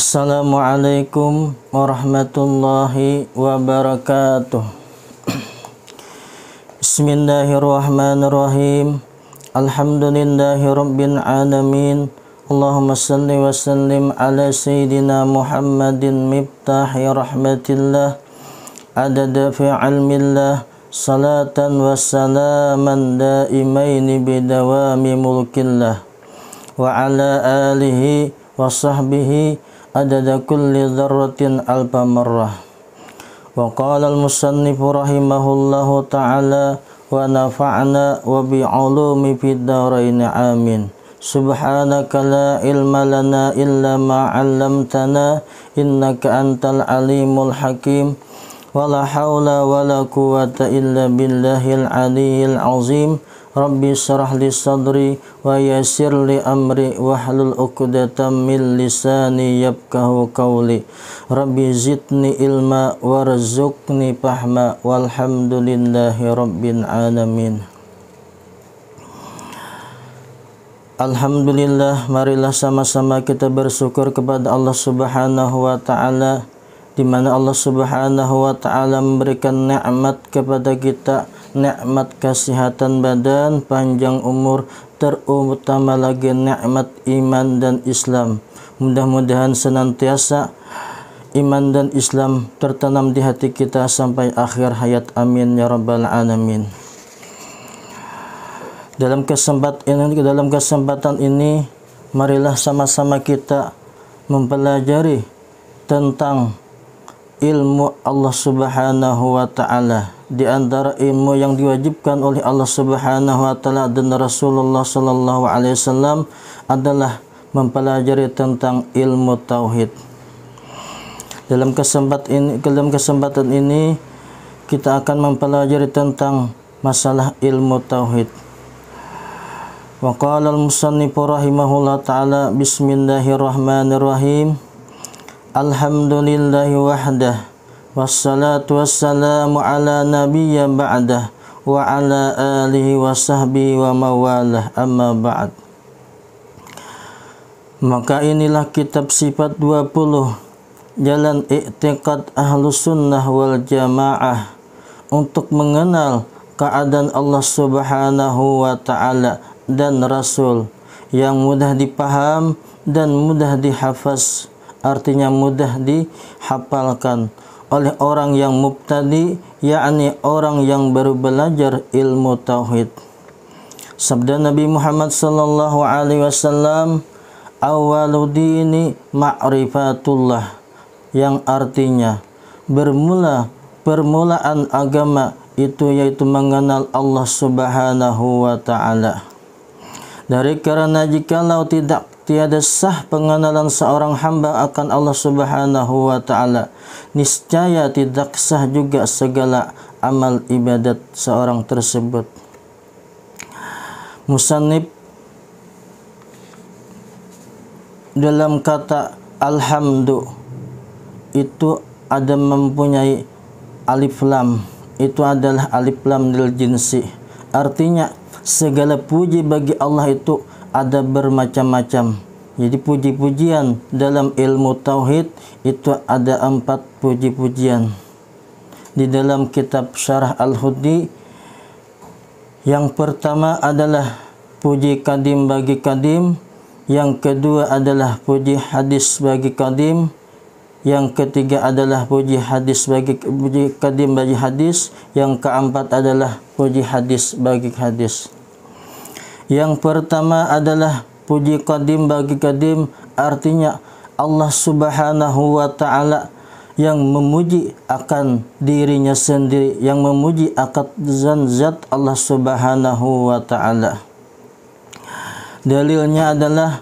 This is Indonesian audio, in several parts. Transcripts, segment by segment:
Assalamualaikum warahmatullahi wabarakatuh. Bismillahirrahmanirrahim. Alhamdulillahi rabbil alamin. Allahumma salli wa sallim ala sayyidina Muhammadin miftahi rahmatillah adada fi ilmillah salatan wa salaman daimaini bidawami mulkillah wa ala alihi wa sahbihi adada kulli dzarratin alfa marrah. Wa qala al-musannifu rahimahullahu ta'ala wa nafa'na wa bi'ulumi fid dharain amin. Subhanaka la ilma lana illa ma 'allamtana innaka antal alimul hakim. Wa la haula wa la quwwata illa billahil aliyyil azim. Rabbi syrah li sadri wa yassir li amri wahlul 'uqdatam min lisani yafqahu qawli. Rabbi zidni ilma warzuqni fahma walhamdulillahi rabbil alamin. Alhamdulillah, marilah sama-sama kita bersyukur kepada Allah Subhanahu wa taala, di mana Allah Subhanahu wa taala memberikan nikmat kepada kita, nikmat kesehatan badan, panjang umur, terutama lagi nikmat iman dan Islam. Mudah-mudahan senantiasa iman dan Islam tertanam di hati kita sampai akhir hayat, amin ya rabbal alamin. Dalam kesempatan ini marilah sama-sama kita mempelajari tentang ilmu Allah Subhanahu wa taala. Di antara ilmu yang diwajibkan oleh Allah Subhanahu wa taala dan Rasulullah sallallahu alaihi wasallam adalah mempelajari tentang ilmu tauhid. Dalam kesempatan ini kita akan mempelajari tentang masalah ilmu tauhid. Wa qala al-musannifu rahimahullah ta'ala, bismillahirrahmanirrahim. Alhamdulillahi wahdah, wassalatu wassalamu ala nabiyya ba'dah, wa ala alihi wa sahbihi wa mawalah, amma ba'd. Maka inilah kitab sifat 20 jalan i'tiqad ahlus sunnah wal jamaah untuk mengenal keadaan Allah Subhanahu wa ta'ala dan Rasul yang mudah dipaham dan mudah dihafaz, artinya mudah dihafalkan oleh orang yang mubtadi, yakni orang yang baru belajar ilmu tauhid. Sabda Nabi Muhammad sallallahu alaihi wasallam, awwaludini ma'rifatullah, yang artinya permulaan agama itu yaitu mengenal Allah Subhanahu wa taala. Dari karena jikalau tiada sah pengenalan seorang hamba akan Allah Subhanahu wa taala, niscaya tidak sah juga segala amal ibadat seorang tersebut. Musannif dalam kata alhamdu itu ada mempunyai alif lam. Itu adalah alif lam lil jinsi. Artinya segala puji bagi Allah itu ada bermacam-macam. Jadi puji-pujian dalam ilmu tauhid itu ada 4 puji-pujian. Di dalam kitab Syarah Al-Huddi, yang pertama adalah puji kadim bagi kadim, yang kedua adalah puji hadis bagi kadim, yang ketiga adalah puji kadim bagi hadis, yang keempat adalah puji hadis bagi hadis. Yang pertama adalah puji kadim bagi kadim, artinya Allah Subhanahu wa taala yang memuji akan dirinya sendiri, yang memuji akan zat Allah Subhanahu wa taala. Dalilnya adalah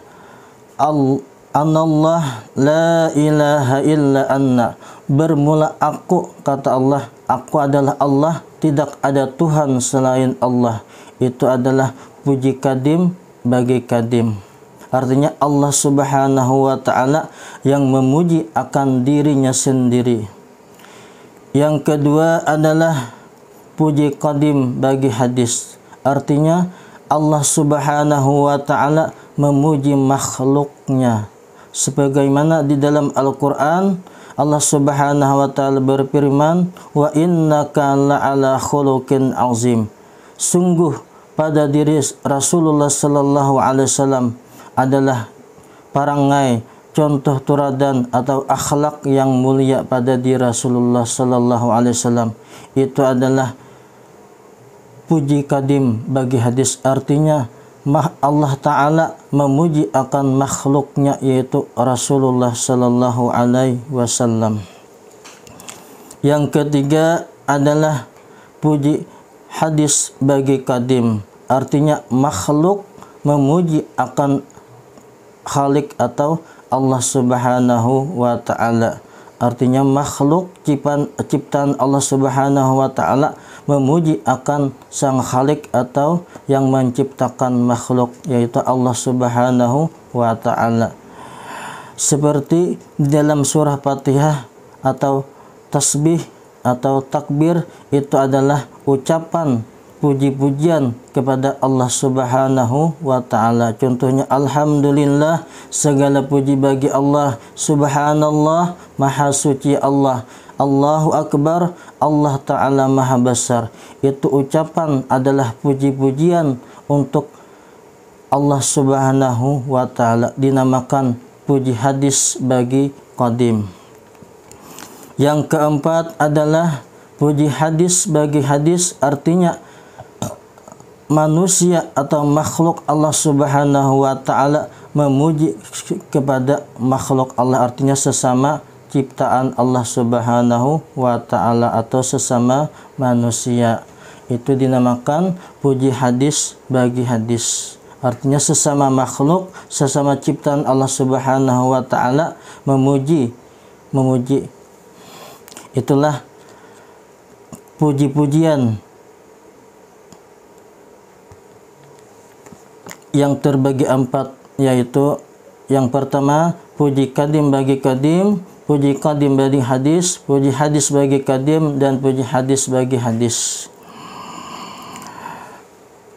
Anallah la ilaha illa anna. Bermula aku, kata Allah, aku adalah Allah, tidak ada Tuhan selain Allah. Itu adalah puji kadim bagi kadim. Artinya Allah Subhanahu wa ta'ala yang memuji akan dirinya sendiri. Yang kedua adalah puji kadim bagi hadis. Artinya Allah Subhanahu wa ta'ala memuji makhluknya sebagaimana di dalam Al-Qur'an Allah Subhanahu wa taala berfirman, "Wa innaka la'ala khuluqin azim." Sungguh pada diri Rasulullah sallallahu alaihi wasallam adalah parangai contoh teladan atau akhlak yang mulia pada diri Rasulullah sallallahu alaihi wasallam. Itu adalah puji kadim bagi hadis, artinya Allah Ta'ala memuji akan makhluknya yaitu Rasulullah Sallallahu Alaihi Wasallam. Yang ketiga adalah puji hadis bagi kadim, artinya makhluk memuji akan Khalik atau Allah Subhanahu wa Ta'ala. Artinya makhluk ciptaan Allah Subhanahu wa Ta'ala memuji akan Sang Khalik atau yang menciptakan makhluk, yaitu Allah Subhanahu wa Ta'ala. Seperti di dalam surah Fatihah atau tasbih atau takbir, itu adalah ucapan puji-pujian kepada Allah Subhanahu wa Ta'ala. Contohnya alhamdulillah, segala puji bagi Allah, subhanallah, maha suci Allah, Allahu Akbar, Allah Ta'ala maha besar. Itu ucapan adalah puji-pujian untuk Allah Subhanahu wa Ta'ala, dinamakan puji hadis bagi qadim. Yang keempat adalah puji hadis bagi hadis, artinya manusia atau makhluk Allah Subhanahu wa Ta'ala memuji kepada makhluk Allah, artinya sesama ciptaan Allah Subhanahu wa Ta'ala atau sesama manusia. Itu dinamakan puji hadis bagi hadis, artinya sesama makhluk, sesama ciptaan Allah Subhanahu wa Ta'ala memuji. Itulah puji-pujian yang terbagi empat, yaitu yang pertama puji kadim bagi kadim, puji kadim bagi hadis, puji hadis bagi kadim, dan puji hadis bagi hadis.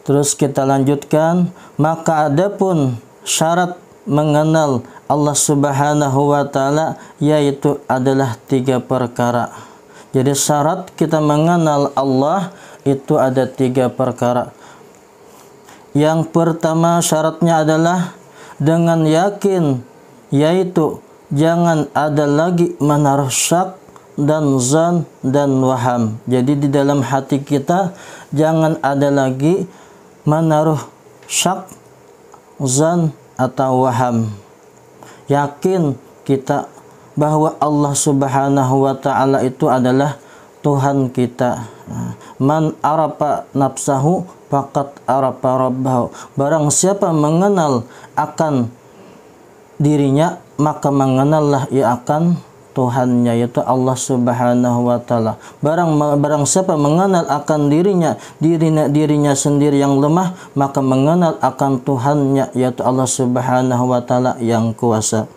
Terus kita lanjutkan, maka adapun syarat mengenal Allah Subhanahu wa Ta'ala yaitu adalah 3 perkara. Jadi syarat kita mengenal Allah itu ada 3 perkara. Yang pertama syaratnya adalah dengan yakin, yaitu jangan ada lagi menaruh syak dan zan dan waham. Jadi di dalam hati kita jangan ada lagi menaruh syak, zan atau waham. Yakin kita bahwa Allah Subhanahu wa Ta'ala itu adalah Tuhan kita. Man arafa nafsahu faqad arafa rabbahu. Barang siapa mengenal akan dirinya, maka mengenallah ia akan Tuhannya, yaitu Allah Subhanahu wa Ta'ala. Barang siapa mengenal akan dirinya sendiri yang lemah, maka mengenal akan Tuhannya, yaitu Allah Subhanahu wa Ta'ala yang kuasa.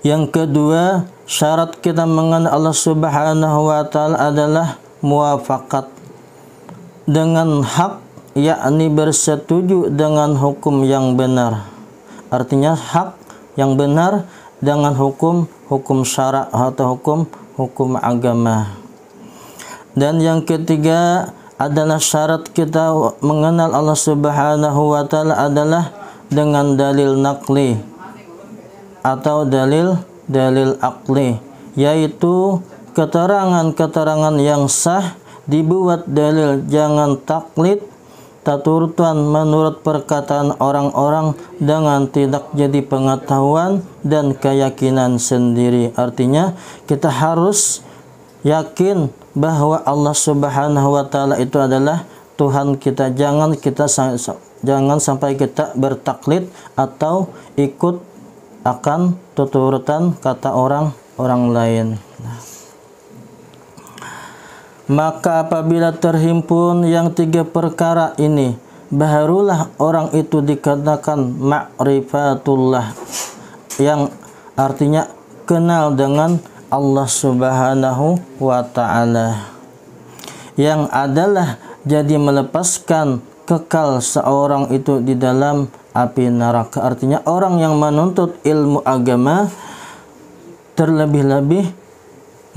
Yang kedua, syarat kita mengenal Allah Subhanahu wa Ta'ala adalah muwafaqat dengan hak, yakni bersetuju dengan hukum yang benar. Artinya hak yang benar dengan hukum syara atau hukum agama. Dan yang ketiga adalah syarat kita mengenal Allah Subhanahu wa Ta'ala adalah dengan dalil naqli atau dalil akli, yaitu keterangan-keterangan yang sah dibuat dalil, jangan taklid taturutan menurut perkataan orang-orang dengan tidak jadi pengetahuan dan keyakinan sendiri. Artinya kita harus yakin bahwa Allah Subhanahu wa Ta'ala itu adalah Tuhan kita. Jangan sampai kita bertaklid atau ikut akan tuturutan kata orang lain. Maka apabila terhimpun yang 3 perkara ini, barulah orang itu dikatakan ma'rifatullah, yang artinya kenal dengan Allah Subhanahu wa Ta'ala, yang adalah jadi melepaskan kekal seorang itu di dalam api neraka. Artinya orang yang menuntut ilmu agama, terlebih-lebih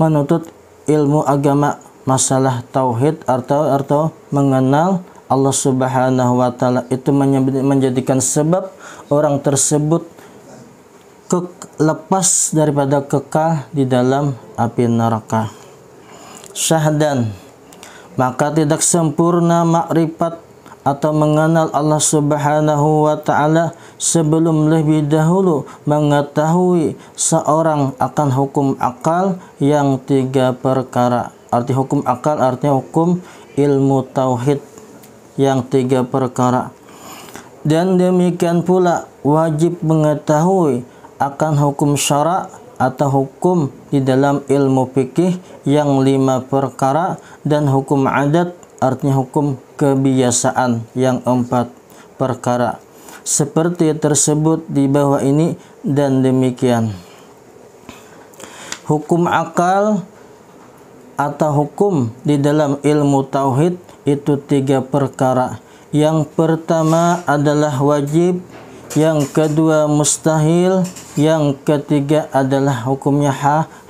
menuntut ilmu agama masalah tauhid atau mengenal Allah Subhanahu wa taala, itu menjadikan sebab orang tersebut lepas daripada kekal di dalam api neraka. Syahdan, maka tidak sempurna makrifat atau mengenal Allah Subhanahu wa taala sebelum lebih dahulu mengetahui seorang akan hukum akal yang 3 perkara. Arti hukum akal artinya hukum ilmu tauhid yang 3 perkara. Dan demikian pula wajib mengetahui akan hukum syara' atau hukum di dalam ilmu fikih yang 5 perkara, dan hukum adat artinya hukum kebiasaan yang 4 perkara. Seperti tersebut di bawah ini dan demikian. Hukum akal atau hukum di dalam ilmu tauhid itu 3 perkara. Yang pertama adalah wajib, yang kedua mustahil, yang ketiga adalah hukumnya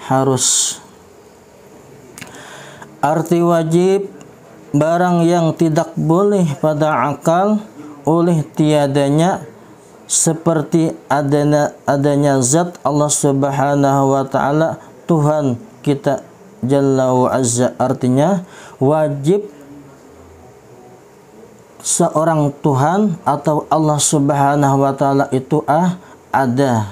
harus. Arti wajib, barang yang tidak boleh pada akal oleh tiadanya, seperti adanya zat Allah Subhanahu wa taala, Tuhan kita Jalla wa Azza. Artinya wajib seorang Tuhan atau Allah Subhanahu wa taala itu ada.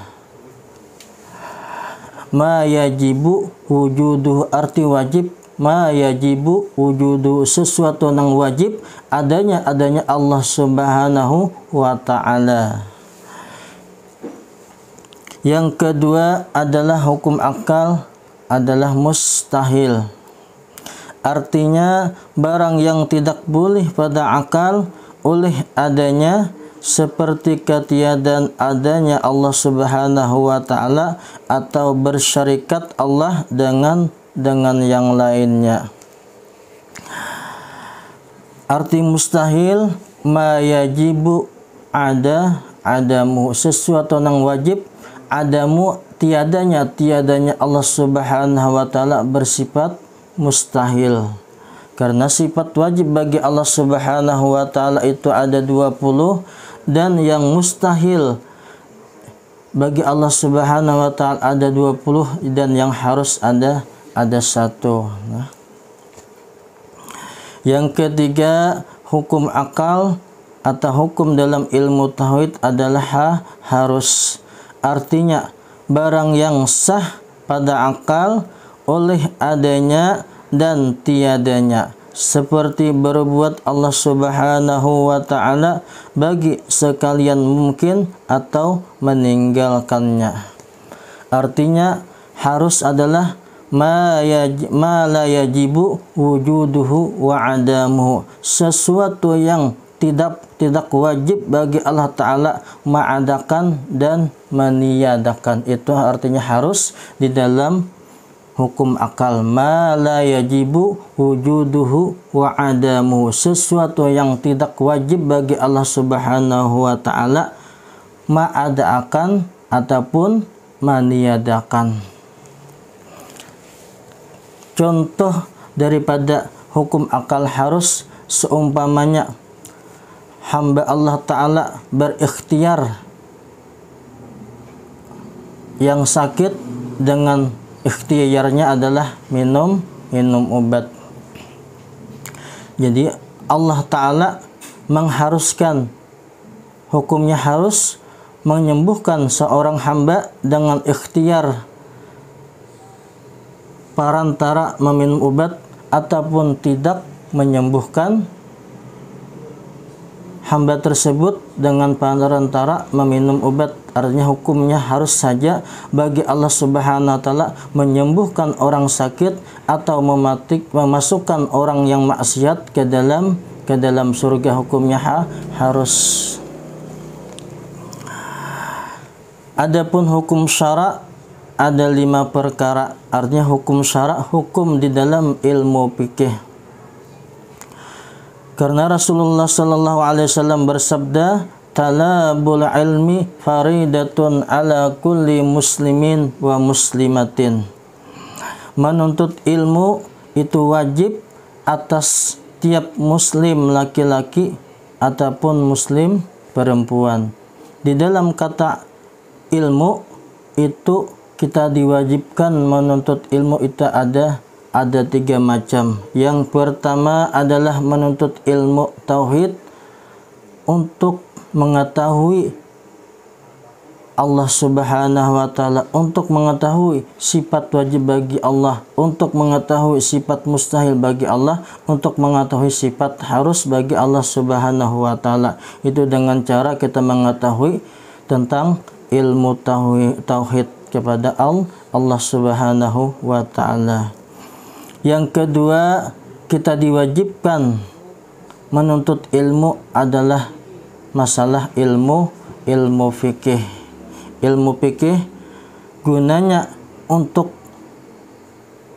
Ma yajibu wujuduhu, arti wajib ma yajibu wujudu, sesuatu yang wajib adanya Allah Subhanahu wa taala. Yang kedua adalah hukum akal adalah mustahil. Artinya barang yang tidak boleh pada akal oleh adanya, seperti ketiadaan adanya Allah Subhanahu wa taala atau bersyarikat Allah dengan yang lainnya. Arti mustahil, ma yajibu adamu, sesuatu yang wajib adamu tiadanya Allah Subhanahu wa taala bersifat mustahil. Karena sifat wajib bagi Allah Subhanahu wa taala itu ada 20, dan yang mustahil bagi Allah Subhanahu wa taala ada 20, dan yang harus ada 1. Nah. Yang ketiga, hukum akal atau hukum dalam ilmu tauhid adalah harus. Artinya barang yang sah pada akal oleh adanya dan tiadanya, seperti berbuat Allah Subhanahu wa taala bagi sekalian mungkin atau meninggalkannya. Artinya harus adalah ma la yajibu wujuduhu wa adamuhu, sesuatu yang tidak wajib bagi Allah Ta'ala mengadakan dan meniadakan. Itu artinya harus di dalam hukum akal. Ma la yajibu wujuduhu wa adamuhu, sesuatu yang tidak wajib bagi Allah Subhanahu wa ta'ala mengadakan ataupun meniadakan. Contoh daripada hukum akal harus seumpamanya hamba Allah Ta'ala berikhtiar yang sakit dengan ikhtiarnya adalah minum obat. Jadi Allah Ta'ala mengharuskan, hukumnya harus menyembuhkan seorang hamba dengan ikhtiar perantara meminum obat ataupun tidak menyembuhkan hamba tersebut dengan perantara meminum obat. Artinya hukumnya harus saja bagi Allah Subhanahu wa taala menyembuhkan orang sakit atau memasukkan orang yang maksiat ke dalam surga. Hukumnya harus. Adapun hukum syara' ada 5 perkara. Artinya hukum syara' hukum di dalam ilmu fikih. Karena Rasulullah sallallahu alaihi wasallam bersabda, talabul ilmi faridatun ala kulli muslimin wa muslimatin. Menuntut ilmu itu wajib atas tiap muslim laki-laki ataupun muslim perempuan. Di dalam kata ilmu itu kita diwajibkan menuntut ilmu itu ada 3 macam. Yang pertama adalah menuntut ilmu tauhid untuk mengetahui Allah Subhanahu wa taala, untuk mengetahui sifat wajib bagi Allah, untuk mengetahui sifat mustahil bagi Allah, untuk mengetahui sifat harus bagi Allah Subhanahu wa taala. Itu dengan cara kita mengetahui tentang ilmu tauhid kepada Allah Subhanahu wa taala. Yang kedua, kita diwajibkan menuntut ilmu adalah masalah ilmu fikih. Ilmu fikih gunanya untuk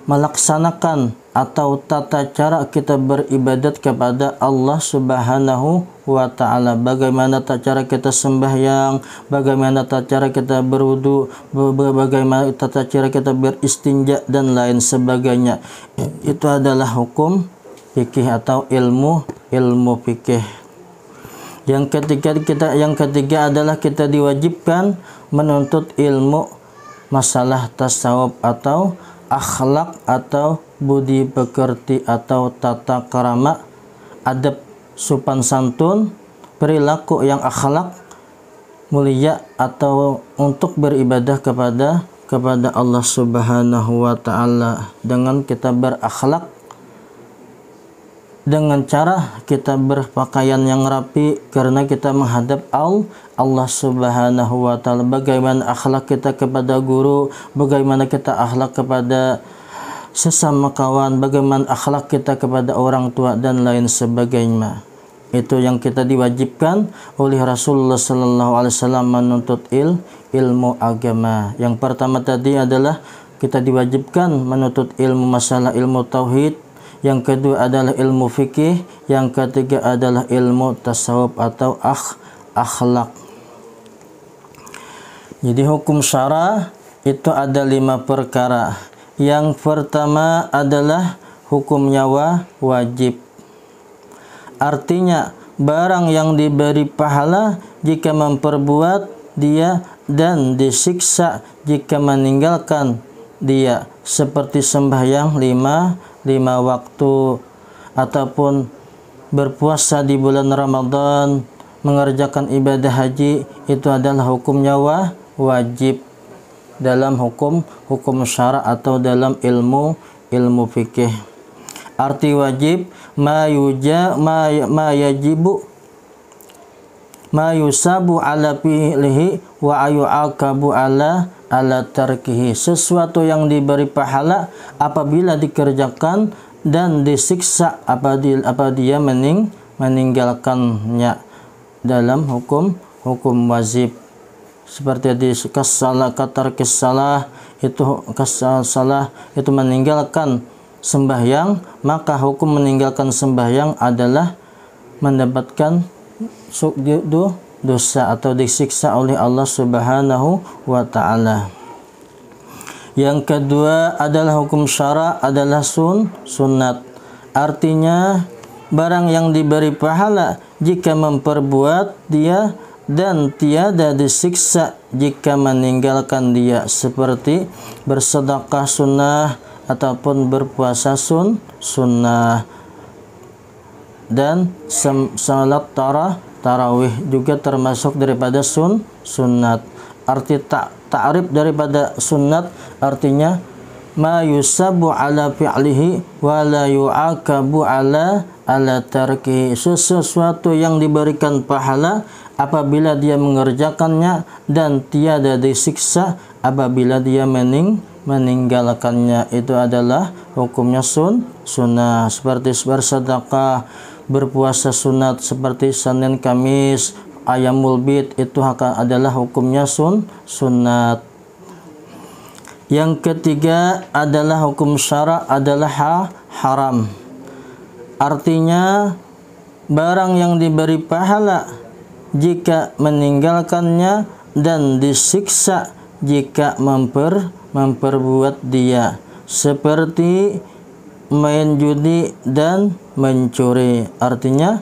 melaksanakan atau tata cara kita beribadat kepada Allah Subhanahu wa taala. Bagaimana tata cara kita sembahyang, bagaimana tata cara kita berwudu, bagaimana tata cara kita beristinja dan lain sebagainya. Itu adalah hukum fikih atau ilmu fikih. Yang ketiga adalah kita diwajibkan menuntut ilmu masalah tasawuf atau akhlak atau budi pekerti atau tata krama, adab sopan santun, perilaku yang akhlak mulia atau untuk beribadah kepada Allah Subhanahu wa taala dengan kita berakhlak, dengan cara kita berpakaian yang rapi karena kita menghadap Allah Subhanahu wa taala. Bagaimana akhlak kita kepada guru, bagaimana kita akhlak kepada sesama kawan, bagaimana akhlak kita kepada orang tua dan lain sebagainya. Itu yang kita diwajibkan oleh Rasulullah sallallahu alaihi wasallam menuntut ilmu agama. Yang pertama tadi adalah kita diwajibkan menuntut ilmu masalah ilmu tauhid. Yang kedua adalah ilmu fikih, yang ketiga adalah ilmu tasawuf atau akhlak. Jadi hukum syara itu ada 5 perkara. Yang pertama adalah hukumnya wajib. Artinya barang yang diberi pahala jika memperbuat dia dan disiksa jika meninggalkan dia, seperti sembahyang 5 waktu ataupun berpuasa di bulan Ramadan, mengerjakan ibadah haji, itu adalah hukumnya wajib dalam hukum syara atau dalam ilmu fikih. Arti wajib ma yajibu ma yusabu ala fi'lihi wa ayu'aqabu ala tarkihi. Sesuatu yang diberi pahala apabila dikerjakan dan disiksa apabila dia meninggalkannya dalam hukum wajib. Seperti di kasalah itu meninggalkan sembahyang, maka hukum meninggalkan sembahyang adalah mendapatkan dosa atau disiksa oleh Allah Subhanahu wa taala. Yang kedua adalah hukum syara adalah sunnat. Artinya barang yang diberi pahala jika memperbuat dia dan tiada disiksa jika meninggalkan dia, seperti bersedekah sunnah ataupun berpuasa sunnah, dan salat tarawih juga termasuk daripada sunnat. Arti ta'rif daripada sunnat artinya ma yusabu ala fi'lihi wa la yu'aqabu ala tarkihi. Sesuatu yang diberikan pahala apabila dia mengerjakannya dan tiada disiksa apabila dia meninggalkannya. Itu adalah hukumnya sunnah. Seperti bersedekah, berpuasa sunat seperti Senin Kamis, Ayamul Bid, itu adalah hukumnya sunnat. Yang ketiga adalah hukum syara adalah haram. Artinya barang yang diberi pahala jika meninggalkannya, dan disiksa jika memperbuat dia, seperti main judi dan mencuri. Artinya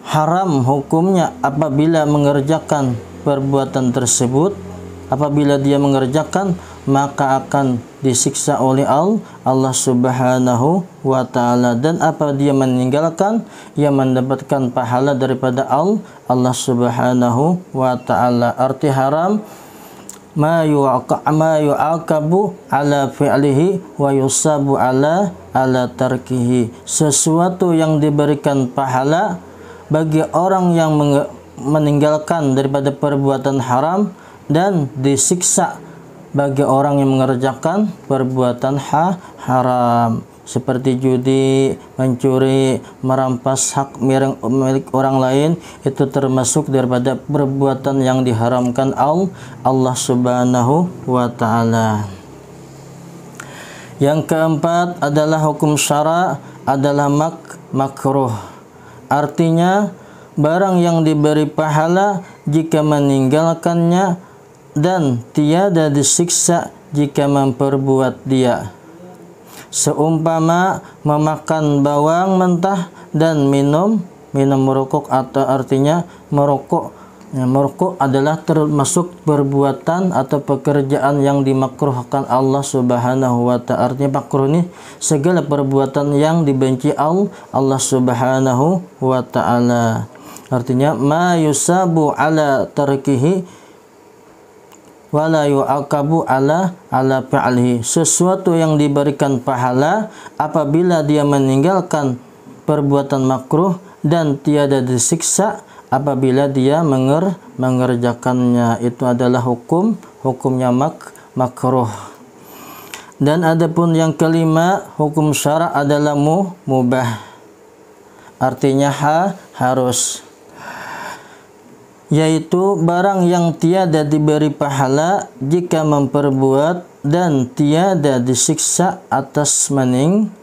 haram hukumnya apabila mengerjakan perbuatan tersebut. Apabila dia mengerjakan, maka akan disiksa oleh Allah Subhanahu wa ta'ala. Dan apa dia meninggalkan, ia mendapatkan pahala daripada Allah Subhanahu wa ta'ala. Arti haram ma yu'aqabu ala fi'lihi wa yusabu ala tarkihi. Sesuatu yang diberikan pahala bagi orang yang meninggalkan daripada perbuatan haram, dan disiksa bagi orang yang mengerjakan perbuatan haram, seperti judi, mencuri, merampas hak milik orang lain. Itu termasuk daripada perbuatan yang diharamkan Allah Subhanahu wa ta'ala. Yang keempat adalah hukum syara adalah makruh. Artinya barang yang diberi pahala jika meninggalkannya, dan tiada disiksa jika memperbuat dia. Seumpama memakan bawang mentah dan minum merokok, atau artinya merokok. Merokok adalah termasuk perbuatan atau pekerjaan yang dimakruhkan Allah Subhanahu wa ta'ala. Artinya makruh ini segala perbuatan yang dibenci Allah Subhanahu wa ta'ala. Artinya ma yusabu ala tarkihi wala yu'aqabu ala fi'lihi. Sesuatu yang diberikan pahala apabila dia meninggalkan perbuatan makruh, dan tiada disiksa apabila dia mengerjakannya. Itu adalah hukumnya makruh. Dan adapun yang kelima, hukum syara adalah mubah. Artinya harus, yaitu barang yang tiada diberi pahala jika memperbuat, dan tiada disiksa atas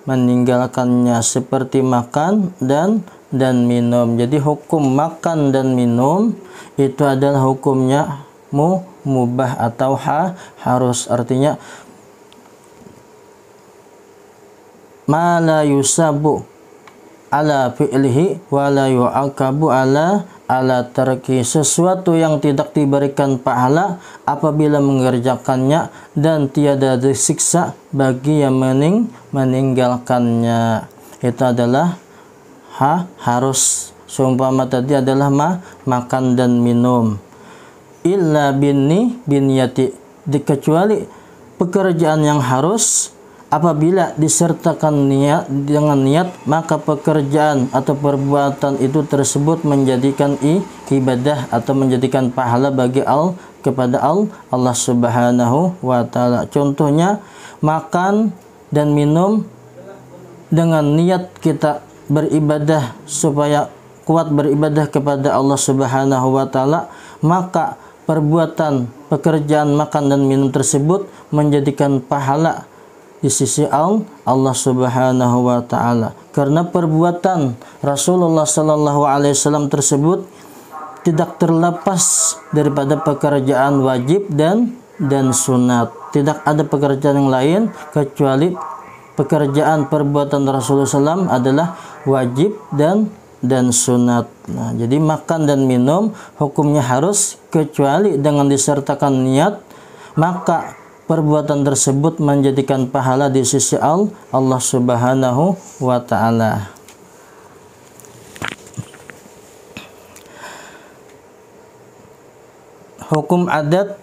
meninggalkannya, seperti makan dan minum. Jadi hukum makan dan minum itu adalah hukumnya mubah atau harus. Artinya ma la yusabu ala fi'lihi wa la yu'aqabu ala tarki. Sesuatu yang tidak diberikan pahala apabila mengerjakannya, dan tiada disiksa bagi yang meninggalkannya. Itu adalah harus. Seumpama tadi adalah makan dan minum. Illa binniyati, kecuali pekerjaan yang harus apabila disertakan dengan niat, maka pekerjaan atau perbuatan itu tersebut menjadikan ibadah atau menjadikan pahala bagi kepada Allah Subhanahu wa ta'ala. Contohnya makan dan minum dengan niat kita beribadah supaya kuat beribadah kepada Allah Subhanahu wa ta'ala, maka pekerjaan makan dan minum tersebut menjadikan pahala di sisi Allah Subhanahu wa ta'ala. Karena perbuatan Rasulullah sallallahu alaihi wasallam tersebut tidak terlepas daripada pekerjaan wajib dan sunat. Tidak ada pekerjaan yang lain kecuali pekerjaan perbuatan Rasulullah SAW adalah wajib dan sunat. Nah, jadi makan dan minum hukumnya harus, kecuali dengan disertakan niat, maka perbuatan tersebut menjadikan pahala di sisi Allah Subhanahu wa ta'ala. Hukum adat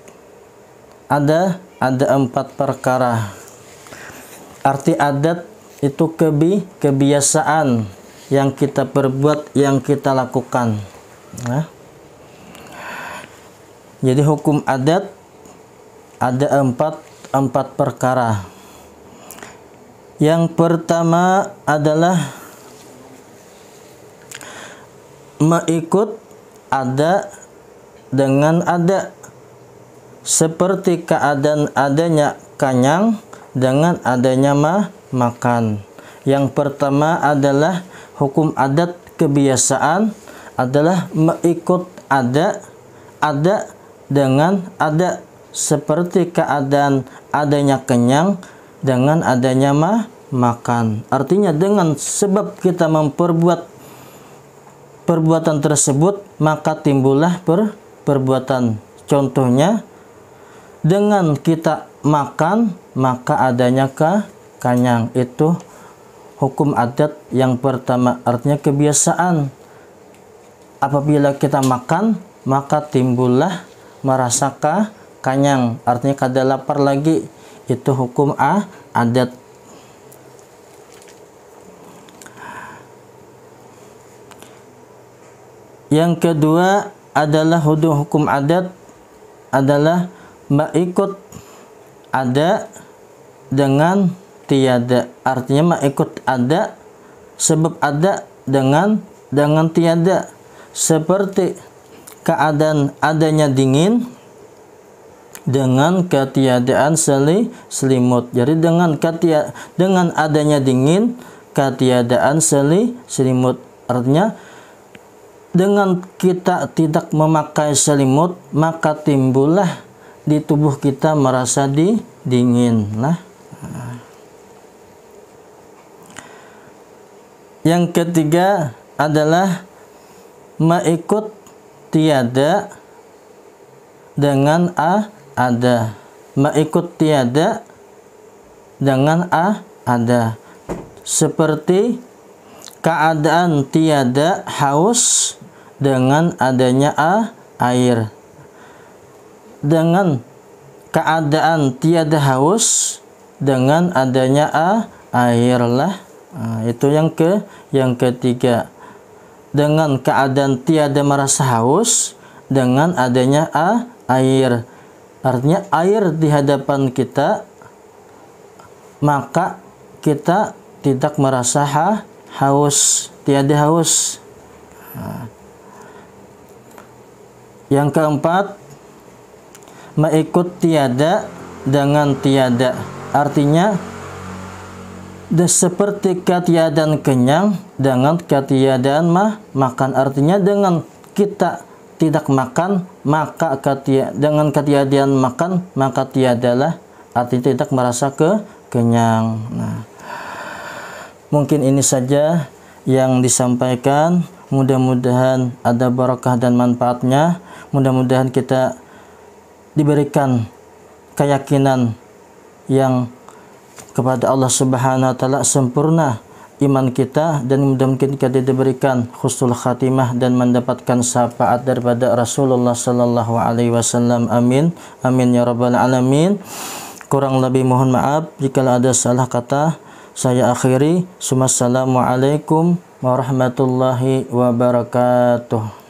ada 4 perkara. Arti adat itu kebiasaan yang kita perbuat, yang kita lakukan. Nah, jadi hukum adat ada 4 perkara. Yang pertama adalah mengikut ada dengan ada, seperti keadaan adanya kanyang dengan adanya makan. Yang pertama adalah hukum adat kebiasaan adalah mengikut ada dengan ada, seperti keadaan adanya kenyang dengan adanya makan. Artinya dengan sebab kita memperbuat perbuatan tersebut maka timbullah perbuatan. Contohnya dengan kita makan maka adanya kenyang. Itu hukum adat yang pertama, artinya kebiasaan. Apabila kita makan maka timbullah merasa kenyang, artinya kada lapar lagi. Itu hukum adat. Yang kedua adalah hukum adat adalah mengikut ada dengan tiada. Artinya mengikut ada sebab ada dengan tiada. Seperti keadaan adanya dingin dengan ketiadaan selimut. Jadi dengan adanya dingin ketiadaan selimut. Artinya dengan kita tidak memakai selimut maka timbullah di tubuh kita merasa dingin. Yang ketiga adalah mengikut tiada dengan ada. Mengikut tiada dengan ada. Seperti keadaan tiada haus dengan adanya air. Dengan keadaan tiada haus dengan adanya air lah. Itu yang ketiga. Dengan keadaan tiada merasa haus dengan adanya air. Artinya air di hadapan kita maka kita tidak merasa haus, tiada haus. Yang keempat, mengikut tiada dengan tiada. Artinya seperti ketiadaan kenyang dengan ketiadaan makan. Artinya dengan kita tidak makan maka dengan ketiadaan makan maka tiadalah, artinya tidak merasa kenyang. Mungkin ini saja yang disampaikan. Mudah-mudahan ada barakah dan manfaatnya. Mudah-mudahan kita diberikan keyakinan yang kepada Allah Subhanahu wa taala sempurna iman kita, dan mudah-mudahan kita diberikan husnul khatimah dan mendapatkan syafaat daripada Rasulullah sallallahu alaihi wasallam. Amin. Amin ya rabbal alamin. Kurang lebih mohon maaf jika ada salah kata. Saya akhiri. Assalamualaikum warahmatullahi wabarakatuh.